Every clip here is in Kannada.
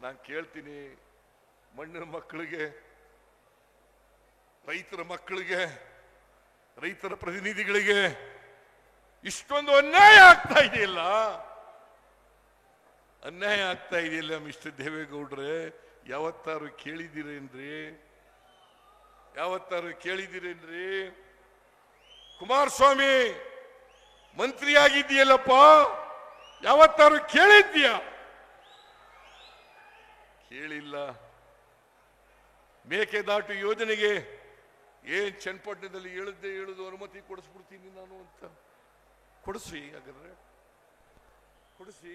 ನಾನು ಕೇಳ್ತೀನಿ, ಮಣ್ಣಿನ ಮಕ್ಕಳಿಗೆ, ರೈತರ ಮಕ್ಕಳಿಗೆ, ರೈತರ ಪ್ರತಿನಿಧಿಗಳಿಗೆ ಇಷ್ಟೊಂದು ಅನ್ಯಾಯ ಆಗ್ತಾ ಇದೆಯಲ್ಲ, ಅನ್ಯಾಯ ಆಗ್ತಾ ಇದೆಯಲ್ಲ ಮಿಸ್ಟರ್ ದೇವೇಗೌಡ್ರೆ, ಯಾವತ್ತಾರು ಕೇಳಿದ್ದೀರೇನ್ರಿ? ಯಾವತ್ತಾರು ಕೇಳಿದ್ದೀರೇನ್ರಿ? ಕುಮಾರಸ್ವಾಮಿ ಮಂತ್ರಿ ಆಗಿದ್ದೀಯಲ್ಲಪ್ಪ, ಯಾವತ್ತಾರು ಕೇಳಿದ್ದೀಯ? ಕೇಳಿಲ್ಲ. ಮೇಕೆದಾಟು ಯೋಜನೆಗೆ ಏನ್ ಚನ್ನಪಟ್ಟಣದಲ್ಲಿ ಹೇಳುದು ಅನುಮತಿ ಕೊಡಿಸ್ಬಿಡ್ತೀನಿ ನಾನು ಅಂತ. ಕೊಡಿಸಿ, ಹಾಗಾದ್ರೆ ಕೊಡಿಸಿ.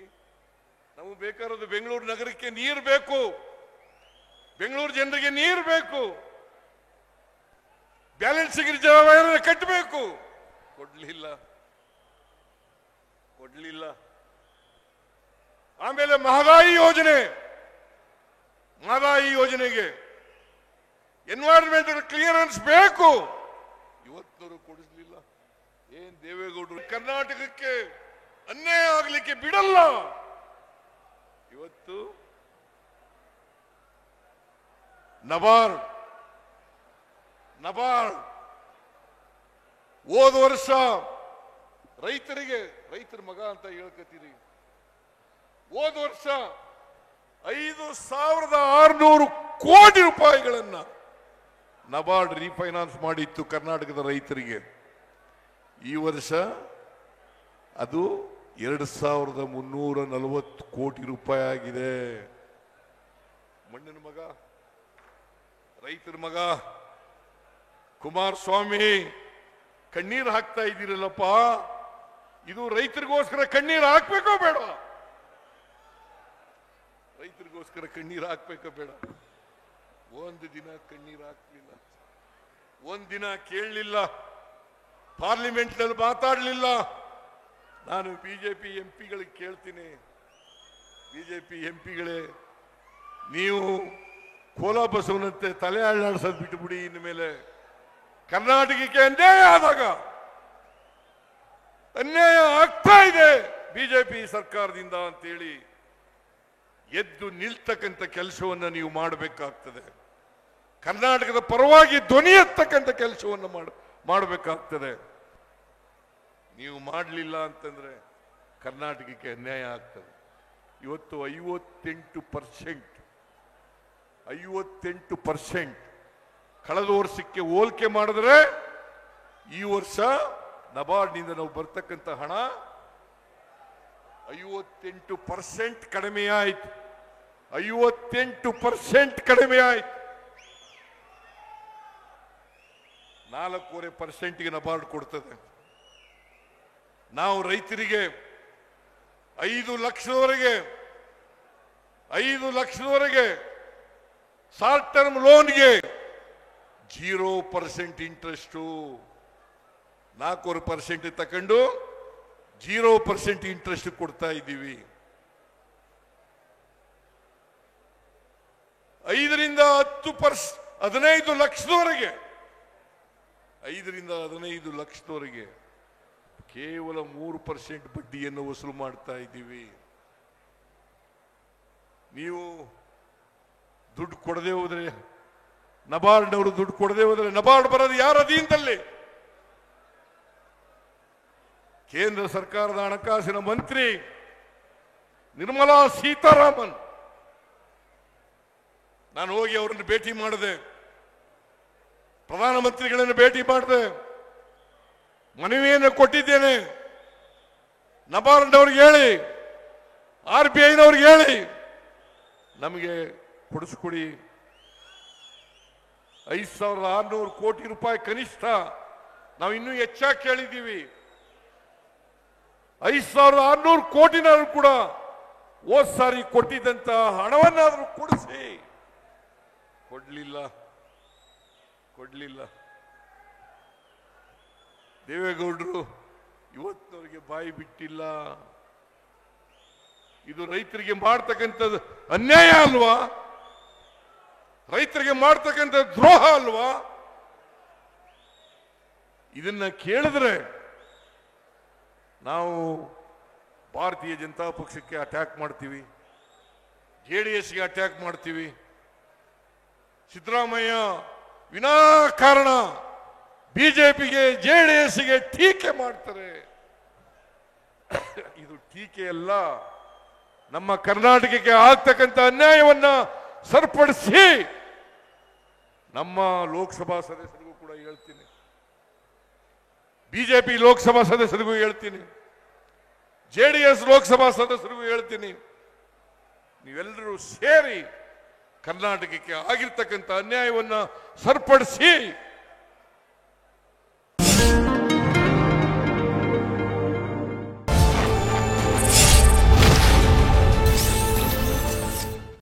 ನಮಗೆ ಬೇಕಾರೋದು ಬೆಂಗಳೂರು ನಗರಕ್ಕೆ ನೀರು ಬೇಕು, ಬೆಂಗಳೂರು ಜನರಿಗೆ ನೀರು ಬೇಕು, ಬ್ಯಾಲೆನ್ಸಿಂಗ್ ರಿಸರ್ವಾಯರ್ ಕಟ್ಟಬೇಕು. ಕೊಡ್ಲಿಲ್ಲ. ಆಮೇಲೆ ಮಹದಾಯಿ ಯೋಜನೆಗೆ ಎನ್ವೈರನ್ಮೆಂಟಲ್ ಕ್ಲಿಯರೆನ್ಸ್ ಬೇಕು, ಇವತ್ತವರು ಕೊಡಿಸ್ಲಿಲ್ಲ. ಏನ್ ದೇವೇಗೌಡರು ಕರ್ನಾಟಕಕ್ಕೆ ಅನ್ಯಾಯ ಆಗಲಿಕ್ಕೆ ಬಿಡಲ್ಲ. ಇವತ್ತು ನಬಾರ್ಡ್ ಹೋದ ವರ್ಷ ರೈತರ ಮಗ ಅಂತ ಹೇಳ್ಕತ್ತೀರಿ. ಹೋದ ವರ್ಷ 5,600 ಕೋಟಿ ರೂಪಾಯಿಗಳನ್ನ ನಬಾರ್ಡ್ ರೀಫೈನಾನ್ಸ್ ಮಾಡಿತ್ತು ಕರ್ನಾಟಕದ ರೈತರಿಗೆ. ಈ ವರ್ಷ ಅದು 2,340 ಕೋಟಿ ರೂಪಾಯಿ ಆಗಿದೆ. ಮಣ್ಣಿನ ಮಗ, ರೈತರ ಮಗ ಕುಮಾರಸ್ವಾಮಿ ಕಣ್ಣೀರು ಹಾಕ್ತಾ ಇದ್ದೀರಲ್ಲಪ್ಪ, ಇದು ರೈತರಿಗೋಸ್ಕರ ಕಣ್ಣೀರು ಹಾಕ್ಬೇಕೋ ಬೇಡ? ರೈತರಿಗೋಸ್ಕರ ಕಣ್ಣೀರು ಹಾಕ್ಬೇಕೋ ಬೇಡ? ಒಂದು ದಿನ ಕಣ್ಣೀರು ಹಾಕ್ಲಿಲ್ಲ, ಒಂದ್ ದಿನ ಕೇಳಲಿಲ್ಲ, ಪಾರ್ಲಿಮೆಂಟ್ ನಲ್ಲಿ ಮಾತಾಡಲಿಲ್ಲ. ನಾನು ಬಿಜೆಪಿ ಎಂಪಿಗಳಿಗೆ ಕೇಳ್ತೀನಿ, ಬಿಜೆಪಿ ಎಂಪಿಗಳೇ, ನೀವು ಕೋಲ ಬಸವನಂತೆ ತಲೆ ಅಳ್ಳಾಡ್ಸೋದು ಬಿಟ್ಟುಬಿಡಿ. ಇನ್ನು ಮೇಲೆ ಕರ್ನಾಟಕಕ್ಕೆ ಅನ್ಯಾಯ ಆದಾಗ, ಅನ್ಯಾಯ ಆಗ್ತಾ ಇದೆ ಬಿಜೆಪಿ ಸರ್ಕಾರದಿಂದ ಅಂತೇಳಿ ಎದ್ದು ನಿಲ್ತಕ್ಕಂಥ ಕೆಲಸವನ್ನು ನೀವು ಮಾಡಬೇಕಾಗ್ತದೆ. ಕರ್ನಾಟಕದ ಪರವಾಗಿ ಧ್ವನಿ ಎತ್ತಕ್ಕಂಥ ಕೆಲಸವನ್ನು ಮಾಡಬೇಕಾಗ್ತದೆ. ನೀವು ಮಾಡಲಿಲ್ಲ ಅಂತಂದ್ರೆ ಕರ್ನಾಟಕಕ್ಕೆ ಅನ್ಯಾಯ ಆಗ್ತದೆ. ಇವತ್ತು 58% ಕಳೆದ ವರ್ಷಕ್ಕೆ ಹೋಲಿಕೆ ಮಾಡಿದ್ರೆ ಈ ವರ್ಷ ನಬಾರ್ಡ್ನಿಂದ ನಾವು ಬರ್ತಕ್ಕಂಥ ಹಣ 58% ಕಡಿಮೆ ಆಯ್ತು. 58% ಕಡಿಮೆ ಆಯ್ತು. 4.5% ನಬಾರ್ಡ್ ಕೊಡ್ತದೆ. ನಾವು ರೈತರಿಗೆ 5 ಲಕ್ಷದವರೆಗೆ ಶಾರ್ಟ್ ಟರ್ಮ್ ಲೋನ್ಗೆ 0% ಇಂಟ್ರೆಸ್ಟ್, 4% ತಕೊಂಡು 0% ಇಂಟ್ರೆಸ್ಟ್ ಕೊಡ್ತಾ ಇದ್ದೀವಿ. 5 ರಿಂದ 15 ಲಕ್ಷದವರೆಗೆ, 5 ರಿಂದ 15 ಲಕ್ಷದವರೆಗೆ ಕೇವಲ 3% ಬಡ್ಡಿಯನ್ನು ವಸೂಲು ಮಾಡ್ತಾ ಇದ್ದೀವಿ. ನೀವು ದುಡ್ಡು ಕೊಡದೆ ಹೋದ್ರೆ, ನಬಾರ್ಡ್ನವರು ದುಡ್ಡು ಕೊಡದೆ ಹೋದ್ರೆ, ನಬಾರ್ಡ್ ಬರೋದು ಯಾರ ಅಧೀನದಲ್ಲಿ? ಕೇಂದ್ರ ಸರ್ಕಾರದ ಹಣಕಾಸಿನ ಮಂತ್ರಿ ನಿರ್ಮಲಾ ಸೀತಾರಾಮನ್. ನಾನು ಹೋಗಿ ಅವರನ್ನು ಭೇಟಿ ಮಾಡಿದೆ, ಪ್ರಧಾನಮಂತ್ರಿಗಳನ್ನು ಭೇಟಿ ಮಾಡಿದೆ, ಮನವಿಯನ್ನು ಕೊಟ್ಟಿದ್ದೇನೆ. ನಬಾರ್ಡ್ನವ್ರಿಗೆ ಹೇಳಿ, RBIನವ್ರಿಗೆ ಹೇಳಿ, ನಮಗೆ ಕೊಡಿಸ್ಕೊಡಿ. 5,600 ಕೋಟಿ ರೂಪಾಯಿ ಕನಿಷ್ಠ, ನಾವು ಇನ್ನೂ ಹೆಚ್ಚಾಗಿ ಕೇಳಿದ್ದೀವಿ. 5,600 ಕೋಟಿನಾದ್ರೂ ಕೂಡ ಹೋದ್ ಸಾರಿ ಕೊಟ್ಟಿದ್ದಂತ ಹಣವನ್ನಾದ್ರೂ ಕೊಡಿಸಿ. ಕೊಡ್ಲಿಲ್ಲ. ದೇವೇಗೌಡರು ಇವತ್ತಿನವರಿಗೆ ಬಾಯಿ ಬಿಟ್ಟಿಲ್ಲ. ಇದು ರೈತರಿಗೆ ಮಾಡ್ತಕ್ಕಂಥದ್ದು ಅನ್ಯಾಯ ಅಲ್ವಾ? ರೈತರಿಗೆ ಮಾಡ್ತಕ್ಕಂಥ ದ್ರೋಹ ಅಲ್ವಾ? ಇದನ್ನ ಕೇಳಿದ್ರೆ ನಾವು ಭಾರತೀಯ ಜನತಾ ಪಕ್ಷಕ್ಕೆ ಅಟ್ಯಾಕ್ ಮಾಡ್ತೀವಿ, JDSಗೆ ಅಟ್ಯಾಕ್ ಮಾಡ್ತೀವಿ. ಸಿದ್ದರಾಮಯ್ಯ ವಿನಾಕಾರಣ ಬಿಜೆಪಿಗೆ JDSಗೆ ಟೀಕೆ ಮಾಡ್ತಾರೆ. ಇದು ಟೀಕೆ ಅಲ್ಲ, ನಮ್ಮ ಕರ್ನಾಟಕಕ್ಕೆ ಆಗ್ತಕ್ಕಂಥ ಅನ್ಯಾಯವನ್ನ ಸರಿಪಡಿಸಿ ನಮ್ಮ ಲೋಕಸಭಾ ಸದಸ್ಯರಿಗೂ ಕೂಡ ಹೇಳ್ತೀನಿ, ಬಿಜೆಪಿ ಲೋಕಸಭಾ ಸದಸ್ಯರಿಗೂ ಹೇಳ್ತೀನಿ, JDS ಲೋಕಸಭಾ ಸದಸ್ಯರಿಗೂ ಹೇಳ್ತೀನಿ, ನೀವೆಲ್ಲರೂ ಸೇರಿ ಕರ್ನಾಟಕಕ್ಕೆ ಆಗಿರ್ತಕ್ಕಂಥ ಅನ್ಯಾಯವನ್ನ ಸರಿಪಡಿಸಿ